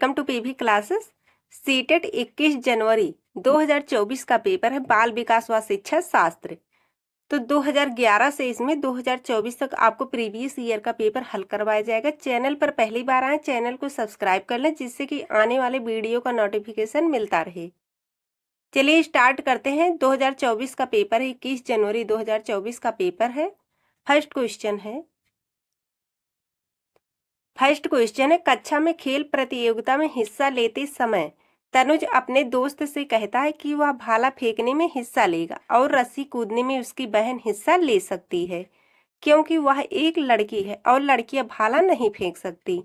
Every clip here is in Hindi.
Welcome to PV classes. CTET 21 जनवरी 2024 का पेपर है बाल विकास व शिक्षा शास्त्र। तो 2011 से इसमें 2024 तक आपको प्रीवियस ईयर का पेपर हल करवाया जाएगा। चैनल पर पहली बार आए, चैनल को सब्सक्राइब कर लें जिससे कि आने वाले वीडियो का नोटिफिकेशन मिलता रहे। चलिए स्टार्ट करते हैं। 2024 का पेपर है, 21 जनवरी 2024 का पेपर है। फर्स्ट क्वेश्चन है कक्षा में खेल प्रतियोगिता में हिस्सा लेते समय तनुज अपने दोस्त से कहता है कि वह भाला फेंकने में हिस्सा लेगा और रस्सी कूदने में उसकी बहन हिस्सा ले सकती है क्योंकि वह एक लड़की है और लड़कियां भाला नहीं फेंक सकती।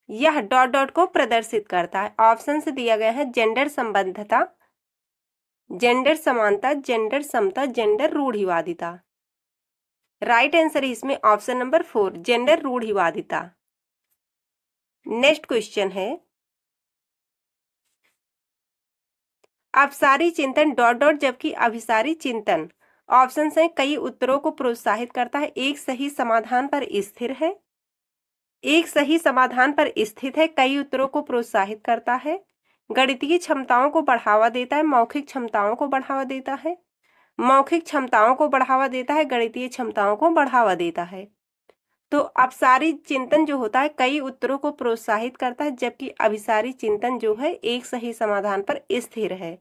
यह डॉट डॉट को प्रदर्शित करता है। ऑप्शंस दिया गया है जेंडर संबद्धता, जेंडर समानता, जेंडर समता, जेंडर रूढ़िवादिता। राइट आंसर इसमें ऑप्शन नंबर 4 जेंडर रूढ़िवादिता। नेक्स्ट क्वेश्चन है अपसारी चिंतन डॉट डॉट जबकि अभिसारी चिंतन। ऑप्शन है कई उत्तरों को प्रोत्साहित करता है, एक सही समाधान पर स्थिर है, एक सही समाधान पर स्थित है, कई उत्तरों को प्रोत्साहित करता है, गणितीय क्षमताओं को बढ़ावा देता है, मौखिक क्षमताओं को बढ़ावा देता है, मौखिक क्षमताओं को बढ़ावा देता है, गणितीय क्षमताओं को बढ़ावा देता है। तो अपसारी चिंतन जो होता है कई उत्तरों को प्रोत्साहित करता है जबकि अभिसारी चिंतन जो है एक सही समाधान पर स्थिर है।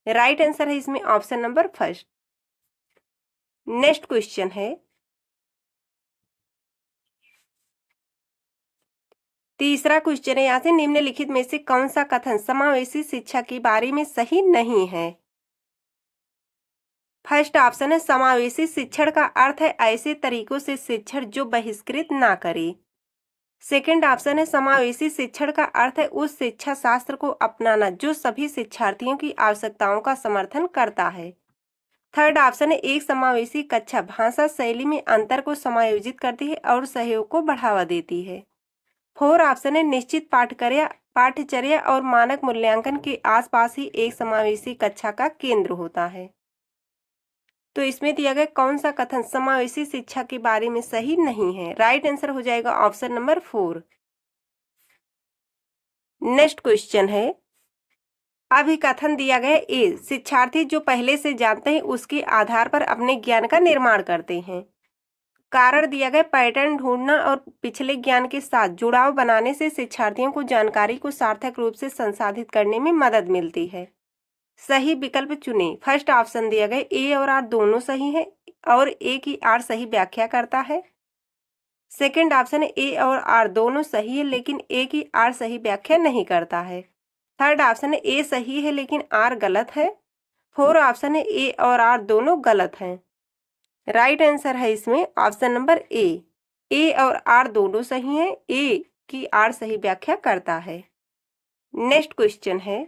राइट आंसर है इसमें ऑप्शन नंबर 1। नेक्स्ट क्वेश्चन है तीसरा क्वेश्चन है यहाँ से निम्नलिखित में से कौन सा कथन समावेशी शिक्षा के बारे में सही नहीं है। फर्स्ट ऑप्शन है समावेशी शिक्षण का अर्थ है ऐसे तरीकों से शिक्षण जो बहिष्कृत ना करे। सेकंड ऑप्शन है समावेशी शिक्षण का अर्थ है उस शिक्षा शास्त्र को अपनाना जो सभी शिक्षार्थियों की आवश्यकताओं का समर्थन करता है। थर्ड ऑप्शन है एक समावेशी कक्षा भाषा शैली में अंतर को समायोजित करती है और सहयोग को बढ़ावा देती है। फोर ऑप्शन है निश्चित पाठ्यचर्या और मानक मूल्यांकन के आसपास ही एक समावेशी कक्षा का केंद्र होता है। तो इसमें दिया गया कौन सा कथन समावेशी शिक्षा के बारे में सही नहीं है। राइट आंसर हो जाएगा ऑप्शन नंबर 4। नेक्स्ट क्वेश्चन है अभिकथन दिया गया ए शिक्षार्थी जो पहले से जानते हैं उसके आधार पर अपने ज्ञान का निर्माण करते हैं। कारण दिया गया पैटर्न ढूंढना और पिछले ज्ञान के साथ जुड़ाव बनाने से शिक्षार्थियों को जानकारी को सार्थक रूप से संसाधित करने में मदद मिलती है। सही विकल्प चुने। फर्स्ट ऑप्शन दिया गया ए और आर दोनों सही है और ए की आर सही व्याख्या करता है। सेकंड ऑप्शन है ए और आर दोनों सही है लेकिन ए की आर सही व्याख्या नहीं करता है। थर्ड ऑप्शन है ए सही है लेकिन आर गलत है। फोर्थ ऑप्शन है ए और आर दोनों गलत हैं। राइट आंसर है इसमें ऑप्शन नंबर ए और आर दोनों सही हैं, ए की आर सही व्याख्या करता है। नेक्स्ट क्वेश्चन है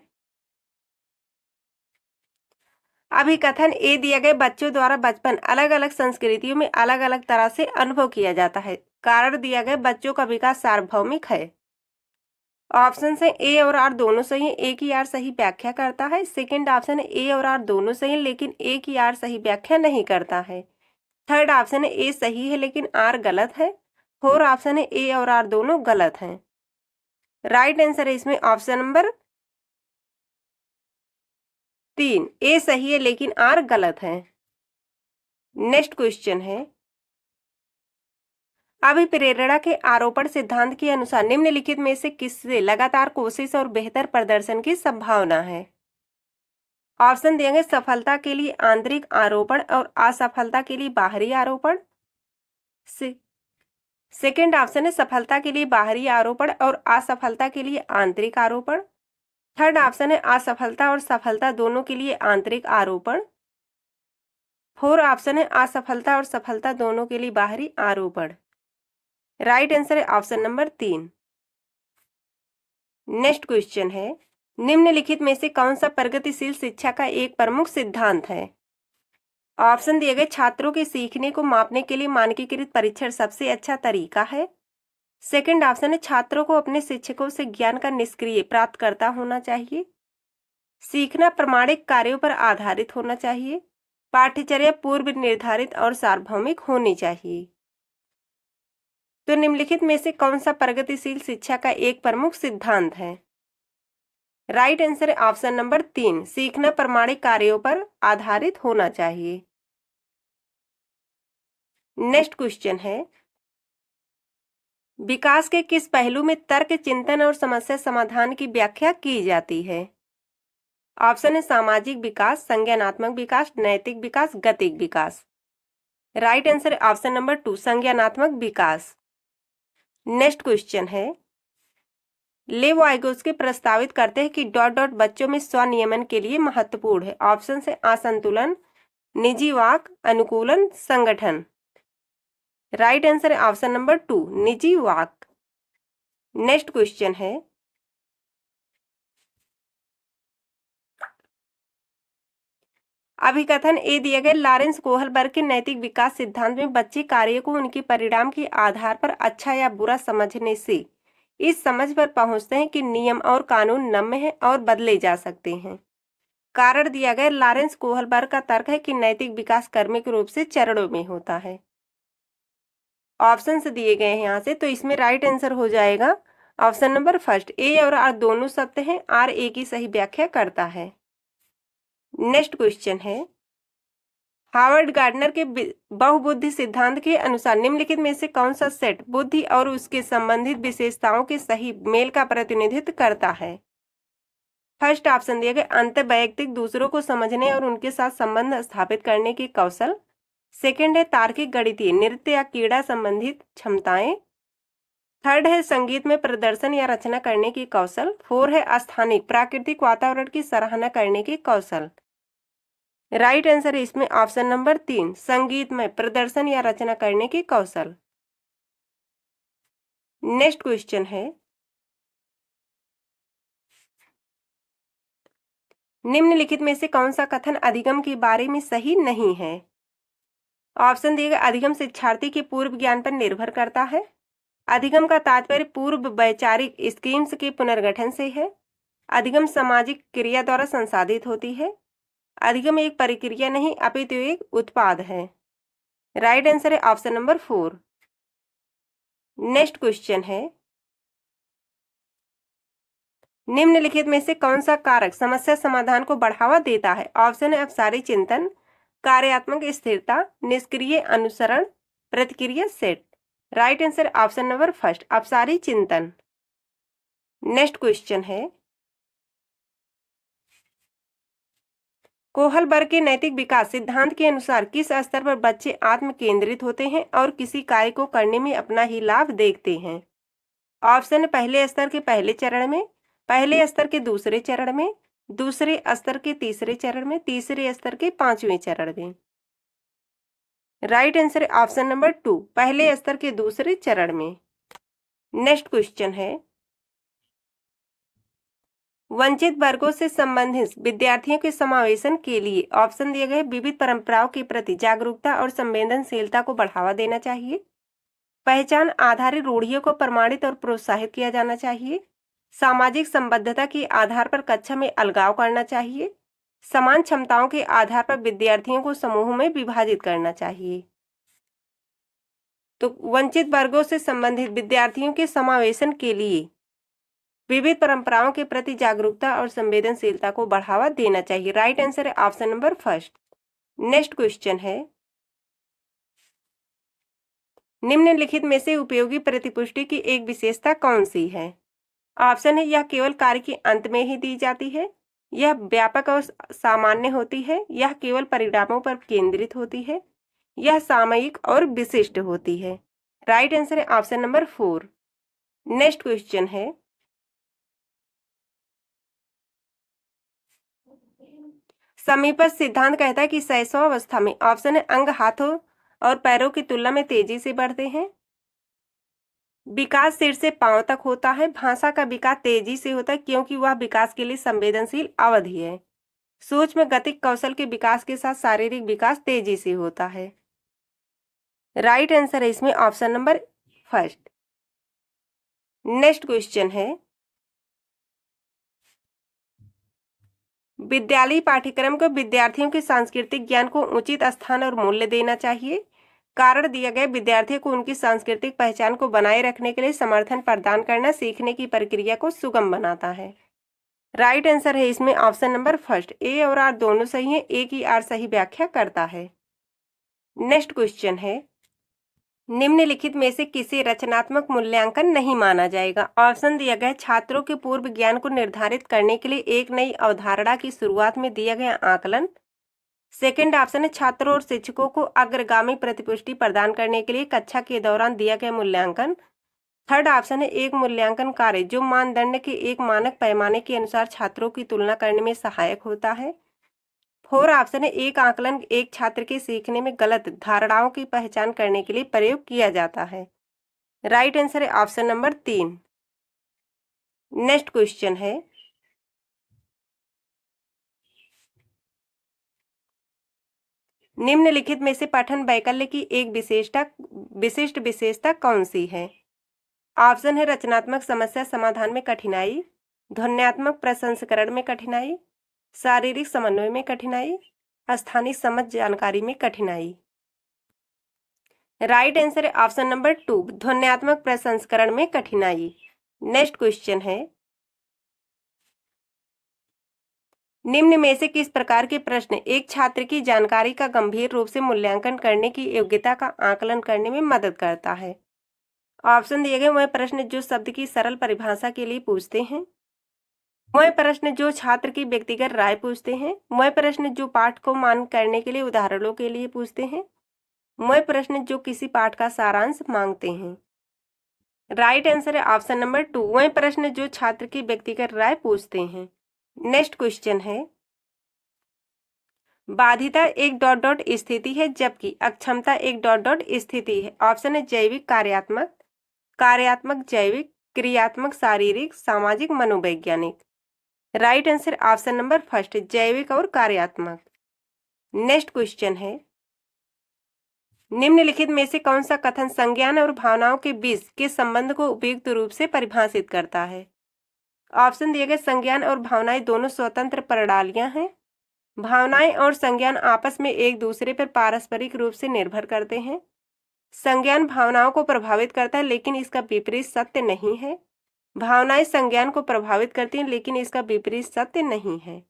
अभिकथन ए दिया गया बच्चों द्वारा बचपन अलग अलग संस्कृतियों में अलग अलग तरह से अनुभव किया जाता है। कारण दिया गया बच्चों का विकास सार्वभौमिक है। ऑप्शन है ए और आर दोनों सही है, ए की आर सही व्याख्या करता है। सेकंड ऑप्शन है ए और आर दोनों सही है लेकिन ए की आर सही व्याख्या नहीं करता है। थर्ड ऑप्शन है ए सही है लेकिन आर गलत है। फोर्थ ऑप्शन है ए और आर दोनों गलत हैं। राइट आंसर है इसमें ऑप्शन नंबर 3 ए सही है लेकिन आर गलत है। नेक्स्ट क्वेश्चन है अभिप्रेरणा के आरोपण सिद्धांत के अनुसार निम्नलिखित में से किससे लगातार कोशिश और बेहतर प्रदर्शन की संभावना है। ऑप्शन देंगे सफलता के लिए आंतरिक आरोपण और असफलता के लिए बाहरी आरोपण। सेकंड ऑप्शन है सफलता के लिए बाहरी आरोपण और असफलता के लिए आंतरिक आरोपण। थर्ड ऑप्शन है असफलता और सफलता दोनों के लिए आंतरिक आरोपण। फोर्थ ऑप्शन है असफलता और सफलता दोनों के लिए बाहरी आरोपण। राइट आंसर है ऑप्शन नंबर 3। नेक्स्ट क्वेश्चन है निम्नलिखित में से कौन सा प्रगतिशील शिक्षा का एक प्रमुख सिद्धांत है। ऑप्शन दिए गए छात्रों के सीखने को मापने के लिए मानकीकृत परीक्षण सबसे अच्छा तरीका है। सेकंड ऑप्शन है छात्रों को अपने शिक्षकों से ज्ञान का निष्क्रिय प्राप्तकर्ता होना चाहिए। सीखना प्रमाणिक कार्यों पर आधारित होना चाहिए। पाठ्यचर्या पूर्व निर्धारित और सार्वभौमिक होनी चाहिए। तो निम्नलिखित में से कौन सा प्रगतिशील शिक्षा का एक प्रमुख सिद्धांत है। राइट आंसर है ऑप्शन नंबर 3, सीखना प्रामाणिक कार्यों पर आधारित होना चाहिए। नेक्स्ट क्वेश्चन है, विकास के किस पहलू में तर्क, चिंतन और समस्या समाधान की व्याख्या की जाती है? ऑप्शन है सामाजिक विकास, संज्ञानात्मक विकास, नैतिक विकास, गतिक विकास। राइट आंसर है ऑप्शन नंबर 2, संज्ञानात्मक विकास। नेक्स्ट क्वेश्चन है, लेव वाइगोत्स्की प्रस्तावित करते हैं कि डॉट डॉट बच्चों में स्वनियमन के लिए महत्वपूर्ण है। ऑप्शन से असंतुलन, निजी वाक, अनुकूलन, संगठन। राइट आंसर है ऑप्शन नंबर 2, निजी वाक। नेक्स्ट क्वेश्चन है, अभिकथन ए दिए गए लॉरेंस कोहलबर्ग के नैतिक विकास सिद्धांत में बच्चे कार्य को उनके परिणाम के आधार पर अच्छा या बुरा समझने से इस समझ पर पहुंचते हैं कि नियम और कानून नम्य हैं और बदले जा सकते हैं। कारण दिया गया लॉरेंस कोहलबर्ग का तर्क है कि नैतिक विकास क्रमिक रूप से चरणों में होता है। ऑप्शंस दिए गए हैं यहाँ से, तो इसमें राइट आंसर हो जाएगा ऑप्शन नंबर फर्स्ट, ए और आर दोनों सत्य हैं, आर ए की सही व्याख्या करता है। नेक्स्ट क्वेश्चन है, हार्वर्ड गार्डनर के बहुबुद्धि सिद्धांत के अनुसार निम्नलिखित में से कौन सा सेट बुद्धि और उसके संबंधित विशेषताओं के सही मेल का प्रतिनिधित्व करता है? फर्स्ट ऑप्शन दिया गया अंतर्वैयक्तिक, दूसरों को समझने और उनके साथ संबंध स्थापित करने के कौशल। सेकंड है तार्किक, गणितीय, नृत्य या क्रीड़ा संबंधित क्षमताएं। थर्ड है संगीत में प्रदर्शन या रचना करने की कौशल। 4 है स्थानिक, प्राकृतिक वातावरण की सराहना करने की कौशल। राइट आंसर है इसमें ऑप्शन नंबर 3, संगीत में प्रदर्शन या रचना करने की कौशल। नेक्स्ट क्वेश्चन है, निम्नलिखित में से कौन सा कथन अधिगम के बारे में सही नहीं है? ऑप्शन दिए गए अधिगम शिक्षार्थी के पूर्व ज्ञान पर निर्भर करता है। अधिगम का तात्पर्य पूर्व वैचारिक स्कीम्स के पुनर्गठन से है। अधिगम सामाजिक क्रिया द्वारा संसाधित होती है। अधिगम एक प्रक्रिया नहीं अपितु एक उत्पाद है। राइट आंसर है ऑप्शन नंबर 4। नेक्स्ट क्वेश्चन है, निम्नलिखित में से कौन सा कारक समस्या समाधान को बढ़ावा देता है? ऑप्शन है अपसारी चिंतन, कार्यात्मक स्थिरता, निष्क्रिय अनुसरण, प्रतिक्रिया set. Right answer option number first, अपसारी चिंतन। नेक्स्ट क्वेश्चन है, कोहलबर्ग के नैतिक विकास सिद्धांत के अनुसार किस स्तर पर बच्चे आत्म केंद्रित होते हैं और किसी कार्य को करने में अपना ही लाभ देखते हैं? ऑप्शन पहले स्तर के पहले चरण में, पहले स्तर के दूसरे चरण में, दूसरे स्तर के तीसरे चरण में, तीसरे स्तर के 5वें चरण में। राइट आंसर ऑप्शन नंबर 2, पहले स्तर के दूसरे चरण में। नेक्स्ट क्वेश्चन है, वंचित वर्गों से संबंधित विद्यार्थियों के समावेशन के लिए ऑप्शन दिए गए विविध परंपराओं के प्रति जागरूकता और संवेदनशीलता को बढ़ावा देना चाहिए। पहचान आधारित रूढ़ियों को प्रमाणित और प्रोत्साहित किया जाना चाहिए। सामाजिक संबद्धता के आधार पर कक्षा में अलगाव करना चाहिए। समान क्षमताओं के आधार पर विद्यार्थियों को समूहों में विभाजित करना चाहिए। तो वंचित वर्गों से संबंधित विद्यार्थियों के समावेशन के लिए विविध परंपराओं के प्रति जागरूकता और संवेदनशीलता को बढ़ावा देना चाहिए। राइट आंसर है option number first. Next question है, निम्नलिखित में से उपयोगी प्रतिपुष्टि की एक विशेषता कौन सी है? ऑप्शन है यह केवल कार्य के अंत में ही दी जाती है, यह व्यापक और सामान्य होती है, यह केवल परिणामों पर केंद्रित होती है, यह सामयिक और विशिष्ट होती है। राइट आंसर है ऑप्शन नंबर 4। नेक्स्ट क्वेश्चन है, समीपस्थ सिद्धांत कहता है कि शैशवावस्था में ऑप्शन है अंग हाथों और पैरों की तुलना में तेजी से बढ़ते हैं। विकास सिर से पांव तक होता है। भाषा का विकास तेजी से होता है क्योंकि वह विकास के लिए संवेदनशील अवधि है। सूक्ष्म गतिक कौशल के विकास के साथ शारीरिक विकास तेजी से होता है। राइट आंसर है इसमें option number first. Next question है, विद्यालयी पाठ्यक्रम को विद्यार्थियों के सांस्कृतिक ज्ञान को उचित स्थान और मूल्य देना चाहिए। कारण दिया गया विद्यार्थियों को उनकी सांस्कृतिक पहचान को बनाए रखने के लिए समर्थन प्रदान करना सीखने की प्रक्रिया को सुगम बनाता है। राइट आंसर है इसमें ऑप्शन नंबर फर्स्ट, ए और आर दोनों सही है, ए की आर सही व्याख्या करता है। नेक्स्ट क्वेश्चन है, निम्नलिखित में से किसे रचनात्मक मूल्यांकन नहीं माना जाएगा। ऑप्शन दिया गया छात्रों के पूर्व ज्ञान को निर्धारित करने के लिए एक नई अवधारणा की शुरुआत में दिया गया आकलन। सेकंड ऑप्शन है छात्रों और शिक्षकों को अग्रगामी प्रतिपुष्टि प्रदान करने के लिए कक्षा के दौरान दिया गया मूल्यांकन। थर्ड ऑप्शन है एक मूल्यांकन कार्य जो मानदंड के एक मानक पैमाने के अनुसार छात्रों की तुलना करने में सहायक होता है। फोर ऑप्शन है एक आकलन एक छात्र के सीखने में गलत धारणाओं की पहचान करने के लिए प्रयोग किया जाता है। राइट आंसर है ऑप्शन नंबर 3। नेक्स्ट क्वेश्चन है, निम्नलिखित में से पठन वैकल्य की एक विशिष्ट विशेषता कौन सी है। ऑप्शन है रचनात्मक समस्या समाधान में कठिनाई, ध्वन्यात्मक प्रसंस्करण में कठिनाई, शारीरिक समन्वय में कठिनाई, स्थानीय समझ जानकारी में कठिनाई। राइट आंसर है ऑप्शन नंबर 2, ध्वन्यात्मक प्रसंस्करण में कठिनाई। नेक्स्ट क्वेश्चन है, निम्न में से किस प्रकार के प्रश्न एक छात्र की जानकारी का गंभीर रूप से मूल्यांकन करने की योग्यता का आकलन करने में मदद करता है। ऑप्शन दिए गए वह प्रश्न जो शब्द की सरल परिभाषा के लिए पूछते हैं, वह प्रश्न जो छात्र की व्यक्तिगत राय पूछते हैं, वह प्रश्न जो पाठ को मान करने के लिए उदाहरणों के लिए पूछते हैं, वह प्रश्न जो किसी पाठ का सारांश मांगते हैं। राइट आंसर है ऑप्शन नंबर 2, वह प्रश्न जो छात्र की व्यक्तिगत राय पूछते हैं। नेक्स्ट क्वेश्चन है, बाधिता एक डॉट डॉट स्थिति है जबकि अक्षमता एक डॉट डॉट स्थिति है। ऑप्शन है जैविक कार्यात्मक, कार्यात्मक जैविक, क्रियात्मक शारीरिक, सामाजिक मनोवैज्ञानिक। Right answer option number first, जैविक और कार्यात्मक। नेक्स्ट क्वेश्चन है, निम्नलिखित में से कौन सा कथन संज्ञान और भावनाओं के बीच के संबंध को उपयुक्त रूप से परिभाषित करता है। ऑप्शन दिए गए संज्ञान और भावनाएं दोनों स्वतंत्र प्रणालियां हैं। भावनाएं और संज्ञान आपस में एक दूसरे पर पारस्परिक रूप से निर्भर करते हैं। संज्ञान भावनाओं को प्रभावित करता है लेकिन इसका विपरीत सत्य नहीं है। भावनाएं संज्ञान को प्रभावित करती हैं लेकिन इसका विपरीत सत्य नहीं है।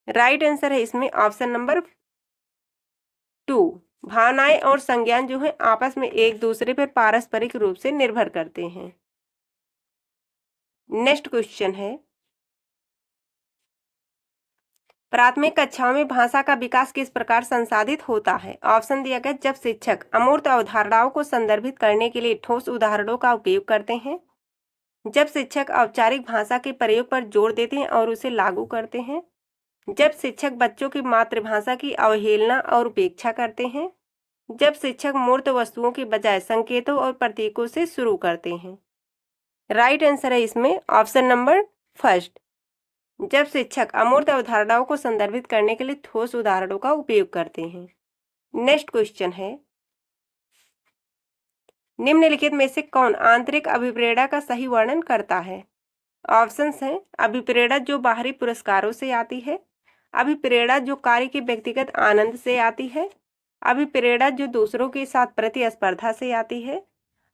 राइट आंसर है इसमें ऑप्शन नंबर 2, भावनाएं और संज्ञान जो है आपस में एक दूसरे पर पारस्परिक रूप से निर्भर करते हैं। नेक्स्ट क्वेश्चन है, प्राथमिक कक्षाओं में भाषा का विकास किस प्रकार संसाधित होता है। ऑप्शन दिया गया जब शिक्षक अमूर्त अवधारणाओं को संदर्भित करने के लिए ठोस उदाहरणों का उपयोग करते हैं, जब शिक्षक औपचारिक भाषा के प्रयोग पर जोर देते हैं और उसे लागू करते हैं, जब शिक्षक बच्चों की मातृभाषा की अवहेलना और उपेक्षा करते हैं, जब शिक्षक मूर्त वस्तुओं के बजाय संकेतों और प्रतीकों से शुरू करते हैं। राइट आंसर है इसमें ऑप्शन नंबर फर्स्ट, जब शिक्षक अमूर्त अवधारणाओं को संदर्भित करने के लिए ठोस उदाहरणों का उपयोग करते हैं। नेक्स्ट क्वेश्चन है, निम्नलिखित में से कौन आंतरिक अभिप्रेरणा का सही वर्णन करता है। ऑप्शंस हैं अभिप्रेरणा जो बाहरी पुरस्कारों से आती है, अभिप्रेरणा जो कार्य के व्यक्तिगत आनंद से आती है, अभिप्रेरणा जो दूसरों के साथ प्रतिस्पर्धा से आती है,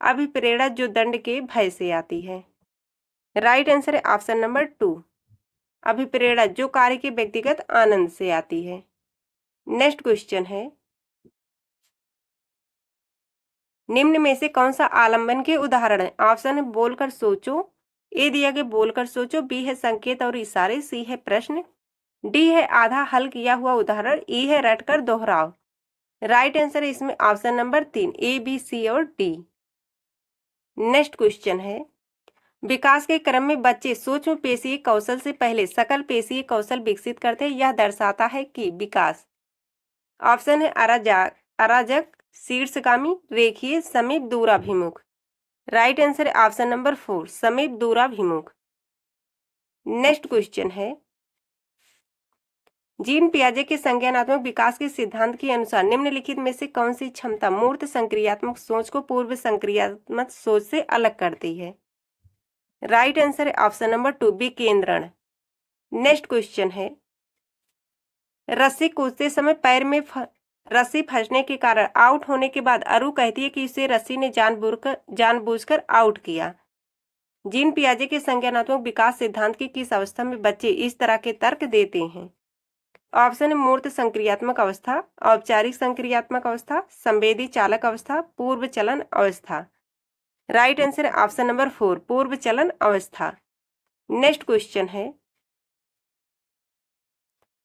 अभिप्रेरणा जो दंड के भय से आती है। राइट आंसर है ऑप्शन नंबर 2, अभिप्रेरणा जो कार्य के व्यक्तिगत आनंद से आती है। नेक्स्ट क्वेश्चन है, निम्न में से कौन सा आलंबन के उदाहरण है। ऑप्शन है बोलकर सोचो, ए दिया गया बोलकर सोचो, बी है संकेत और इशारे, सी है प्रश्न, डी है आधा हल किया हुआ उदाहरण, ई है रटकर दोहराव। राइट आंसर है इसमें option number 3, A B C और डी। नेक्स्ट क्वेश्चन है, विकास के क्रम में बच्चे सूक्ष्म पेशीय कौशल से पहले सकल पेशीय कौशल विकसित करते हैं, यह दर्शाता है कि विकास। ऑप्शन है अराजक, शीर्षगामी, रेखीय, समीप, दूराभिमुख। राइट आंसर है ऑप्शन नंबर 4, समीप दूराभिमुख। नेक्स्ट क्वेश्चन है, जीन पियाजे के संज्ञानात्मक विकास के सिद्धांत के अनुसार निम्नलिखित में से कौन सी क्षमता मूर्त संक्रियात्मक सोच को पूर्व संक्रियात्मक सोच से अलग करती है। राइट आंसर है ऑप्शन नंबर 2, विकेंद्रण। नेक्स्ट क्वेश्चन है, रस्सी कूदते समय पैर में रस्सी फंसने के कारण आउट होने के बाद अरु कहती है कि इसे रस्सी ने जानबूझकर आउट किया। जीन पियाजे के संज्ञानात्मक विकास सिद्धांत की किस अवस्था में बच्चे इस तरह के तर्क देते हैं? ऑप्शन है मूर्त संक्रियात्मक अवस्था, औपचारिक संक्रियात्मक अवस्था, संवेदी चालक अवस्था, पूर्व चलन अवस्था। राइट आंसर है ऑप्शन नंबर 4, पूर्व चलन अवस्था। नेक्स्ट क्वेश्चन है,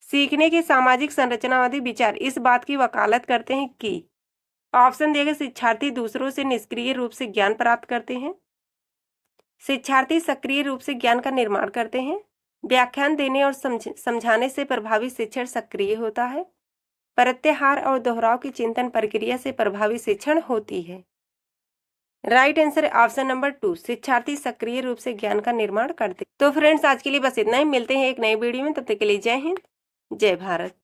सीखने के सामाजिक संरचनावादी विचार इस बात की वकालत करते हैं कि ऑप्शन दिए गए शिक्षार्थी दूसरों से निष्क्रिय रूप से ज्ञान प्राप्त करते हैं, शिक्षार्थी सक्रिय रूप से ज्ञान का निर्माण करते हैं, व्याख्यान देने और समझाने से प्रभावी शिक्षण सक्रिय होता है, प्रत्याहार और दोहराव की चिंतन प्रक्रिया से प्रभावी शिक्षण होती है। राइट आंसर है ऑप्शन नंबर 2, शिक्षार्थी सक्रिय रूप से ज्ञान का निर्माण करते। तो फ्रेंड्स आज के लिए बस इतना ही, मिलते हैं एक नई वीडियो में, तब तक के लिए जय हिंद, जय भारत।